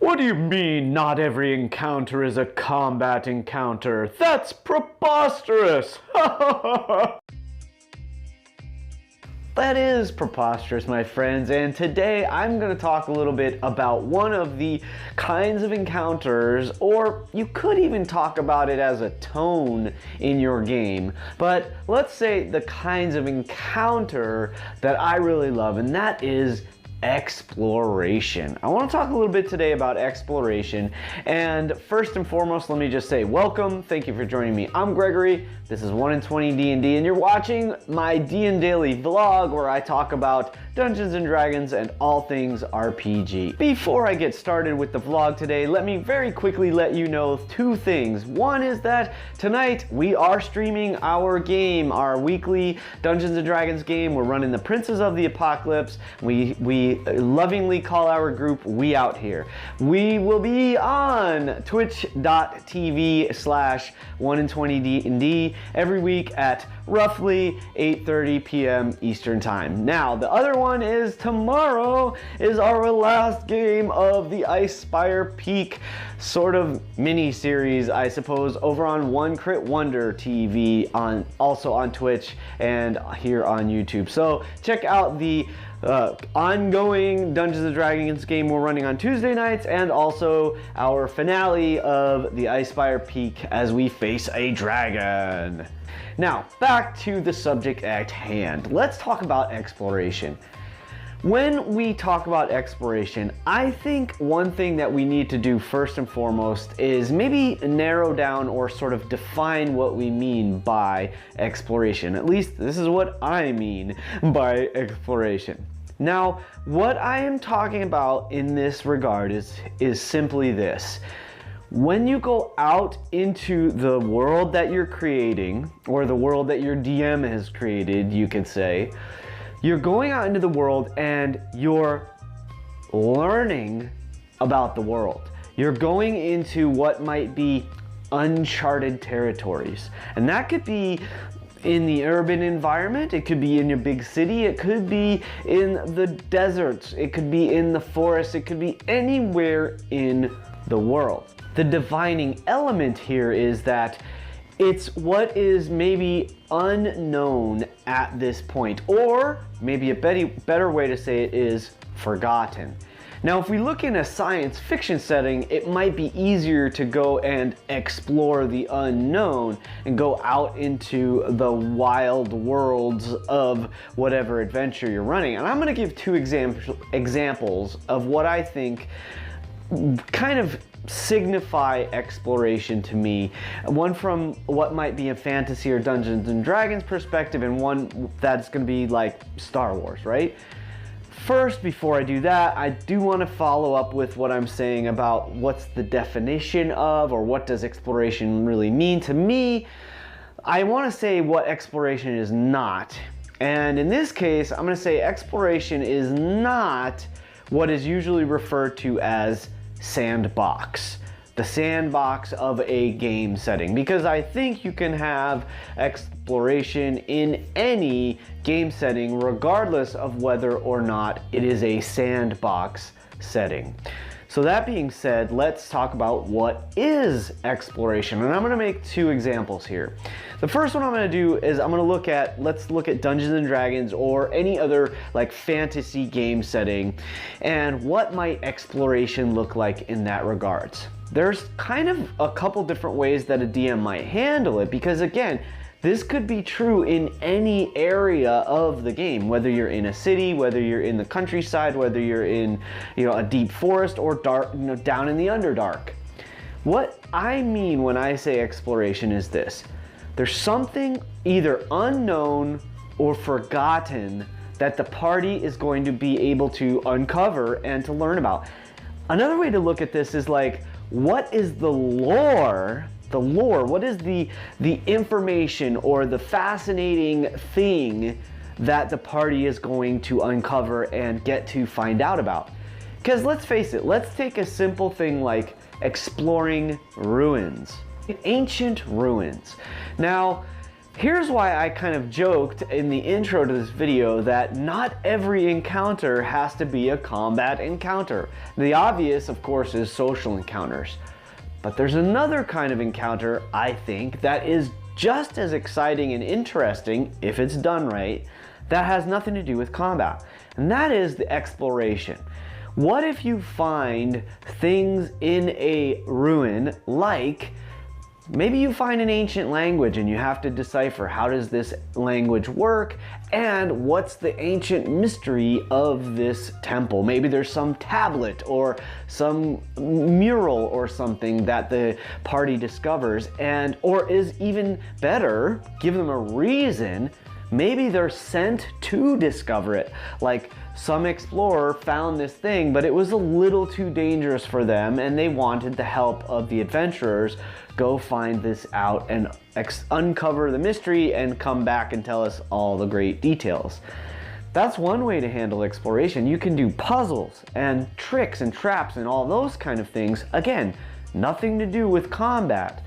What do you mean not every encounter is a combat encounter? That's preposterous! That is preposterous, my friends, and today I'm going to talk a little bit about one of the kinds of encounters, or you could even talk about it as a tone in your game, but let's say the kinds of encounter that I really love, and that is exploration. I want to talk a little bit today about exploration, and first and foremost, let me just say welcome. Thank you for joining me. I'm Gregory. This is 1 in 20 D&D, and you're watching my DnDaily vlog where I talk about Dungeons and Dragons and all things RPG. Before I get started with the vlog today, let me very quickly let you know two things. One is that tonight we are streaming our game, our weekly Dungeons and Dragons game. We're running the Princes of the Apocalypse. We lovingly call our group We Out Here. We will be on twitch.tv/1 in 20 D&D every week at roughly 8:30 p.m. Eastern Time. Now, the other one is tomorrow is our last game of the Icespire Peak sort of mini-series, I suppose, over on One Crit Wonder TV, also on Twitch and here on YouTube. So check out the ongoing Dungeons and Dragons game we're running on Tuesday nights, and also our finale of the Icespire Peak as we face a dragon. Now, back to the subject at hand. Let's talk about exploration. When we talk about exploration, I think one thing that we need to do first and foremost is maybe narrow down or sort of define what we mean by exploration. At least this is what I mean by exploration. Now, what I am talking about in this regard is simply this. When you go out into the world that you're creating, or the world that your DM has created, you could say, you're going out into the world and you're learning about the world. You're going into what might be uncharted territories. And that could be in the urban environment, it could be in your big city, it could be in the deserts, it could be in the forest, it could be anywhere in the world. The defining element here is that it's what is maybe unknown at this point, or maybe a better way to say it is forgotten. Now, if we look in a science fiction setting, it might be easier to go and explore the unknown and go out into the wild worlds of whatever adventure you're running. And I'm going to give two examples of what I think kind of signify exploration to me. One from what might be a fantasy or Dungeons and Dragons perspective, and one that's going to be like Star Wars, right? First, before I do that, I do want to follow up with what I'm saying about what's the definition of, or what does exploration really mean to me. I want to say what exploration is not. And in this case, I'm going to say exploration is not what is usually referred to as sandbox. The sandbox of a game setting, because I think you can have exploration in any game setting regardless of whether or not it is a sandbox setting. So that being said, let's talk about what is exploration, and I'm going to make two examples here. The first one I'm going to do is let's look at Dungeons and Dragons or any other like fantasy game setting, and what might exploration look like in that regards. There's kind of a couple different ways that a DM might handle it, because again, this could be true in any area of the game, whether you're in a city, whether you're in the countryside, whether you're in, a deep forest, or dark, down in the Underdark. What I mean when I say exploration is this. There's something either unknown or forgotten that the party is going to be able to uncover and to learn about. Another way to look at this is like, what is the lore? What is the information or the fascinating thing that the party is going to uncover and get to find out about? Because let's face it, let's take a simple thing like exploring ruins. Ancient ruins. Now, Here's why I kind of joked in the intro to this video that not every encounter has to be a combat encounter. The obvious, of course, is social encounters. But there's another kind of encounter, I think, that is just as exciting and interesting, if it's done right, that has nothing to do with combat. And that is the exploration. What if you find things in a ruin, like maybe you find an ancient language and you have to decipher how does this language work and what's the ancient mystery of this temple. Maybe there's some tablet or some mural or something that the party discovers, and or is even better, give them a reason. Maybe they're sent to discover it. Like some explorer found this thing, but it was a little too dangerous for them and they wanted the help of the adventurers. Go find this out and uncover the mystery and come back and tell us all the great details. That's one way to handle exploration. You can do puzzles and tricks and traps and all those kind of things. Again, nothing to do with combat.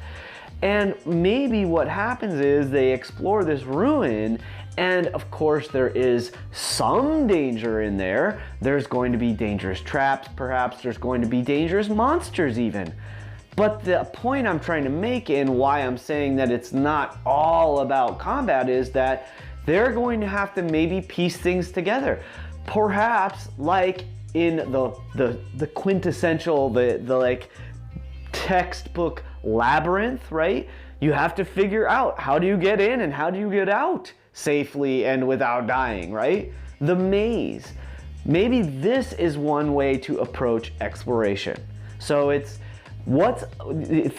And maybe what happens is they explore this ruin, and of course there is some danger in there. There's going to be dangerous traps, perhaps there's going to be dangerous monsters even. But the point I'm trying to make and why I'm saying that it's not all about combat is that they're going to have to maybe piece things together. Perhaps like in the quintessential, the like textbook labyrinth, right? You have to figure out how do you get in and how do you get out safely and without dying, right? The maze. Maybe this is one way to approach exploration. So it's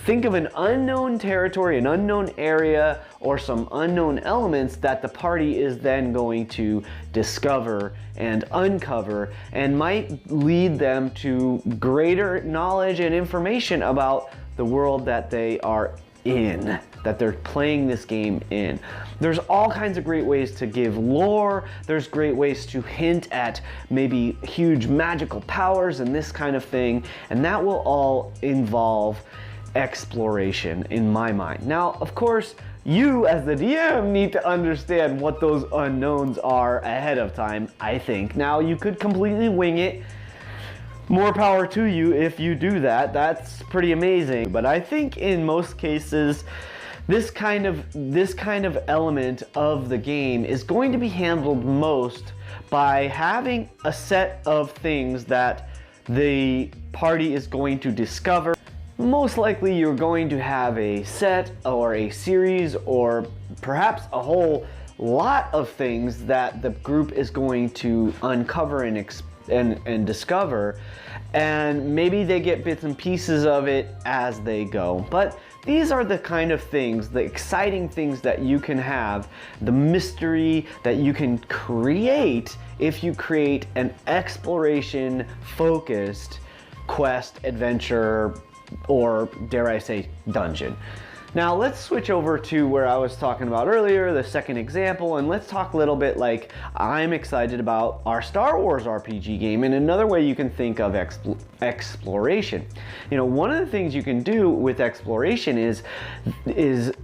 think of an unknown territory, an unknown area, or some unknown elements that the party is then going to discover and uncover, and might lead them to greater knowledge and information about the world that they are in, that they're playing this game in. There's all kinds of great ways to give lore. There's great ways to hint at maybe huge magical powers and this kind of thing, and that will all involve exploration in my mind. Now, of course, you as the DM need to understand what those unknowns are ahead of time, I think. Now, you could completely wing it. More power to you if you do that. That's pretty amazing. But I think in most cases, this kind of element of the game is going to be handled most by having a set of things that the party is going to discover. Most likely you're going to have a set or a series or perhaps a whole lot of things that the group is going to uncover and discover, and maybe they get bits and pieces of it as they go. But these are the kind of things, the exciting things that you can have, the mystery that you can create if you create an exploration focused quest, adventure, or dare I say dungeon. Now let's switch over to where I was talking about earlier, the second example, and let's talk a little bit like I'm excited about our Star Wars RPG game, and another way you can think of exploration. You know, one of the things you can do with exploration is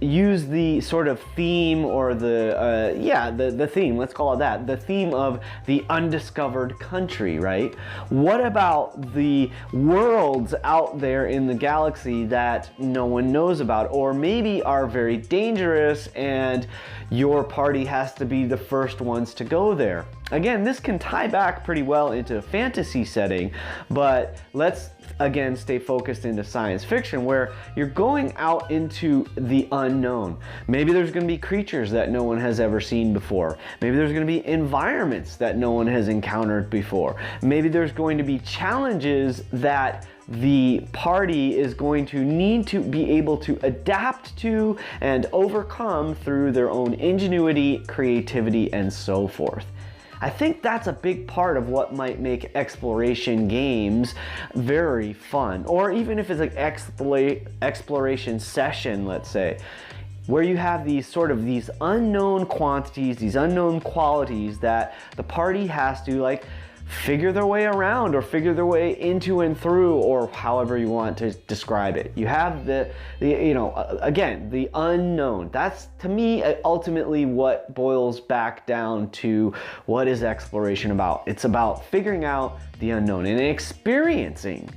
use the sort of theme, or the theme, let's call it that, the theme of the undiscovered country, right? What about the worlds out there in the galaxy that no one knows about, or maybe are very dangerous and your party has to be the first ones to go there? Again, this can tie back pretty well into a fantasy setting, but let's again stay focused into science fiction, where you're going out into the unknown. Maybe there's going to be creatures that no one has ever seen before. Maybe there's going to be environments that no one has encountered before. Maybe there's going to be challenges that the party is going to need to be able to adapt to and overcome through their own ingenuity, creativity, and so forth. I think that's a big part of what might make exploration games very fun. Or even if it's like exploration session, let's say, where you have these unknown quantities, these unknown qualities that the party has to like figure their way around or figure their way into and through, or however you want to describe it. You have the again, the unknown. That's, to me, ultimately what boils back down to what is exploration about. It's about figuring out the unknown and experiencing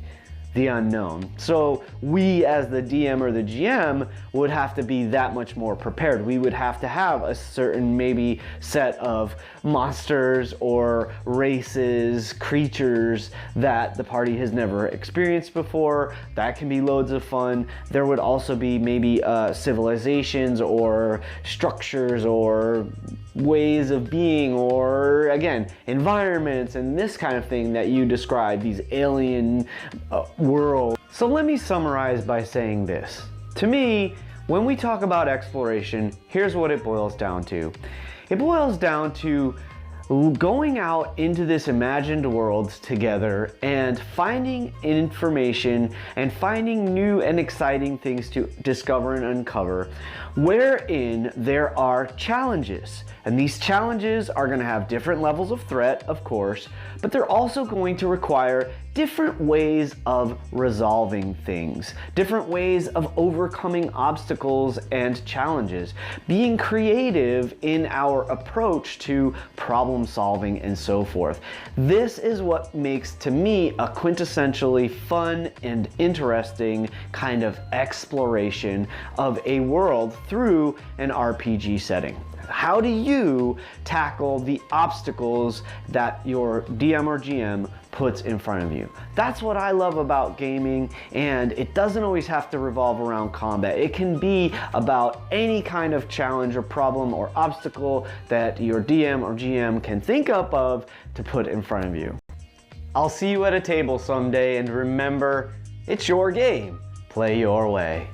the unknown. So we as the DM or the GM would have to be that much more prepared. We would have to have a certain maybe set of monsters or races, creatures that the party has never experienced before. That can be loads of fun. There would also be maybe civilizations or structures or ways of being, or again, environments and this kind of thing that you describe, these alien worlds. So let me summarize by saying this. To me, when we talk about exploration, here's what it boils down to. It boils down to going out into this imagined world together and finding information and finding new and exciting things to discover and uncover, wherein there are challenges. And these challenges are going to have different levels of threat, of course, but they're also going to require different ways of resolving things, different ways of overcoming obstacles and challenges, being creative in our approach to problem solving and so forth. This is what makes, to me, a quintessentially fun and interesting kind of exploration of a world through an RPG setting. How do you tackle the obstacles that your DM or GM puts in front of you? That's what I love about gaming, and it doesn't always have to revolve around combat. It can be about any kind of challenge or problem or obstacle that your DM or GM can think up of to put in front of you. I'll see you at a table someday, and remember, it's your game. Play your way.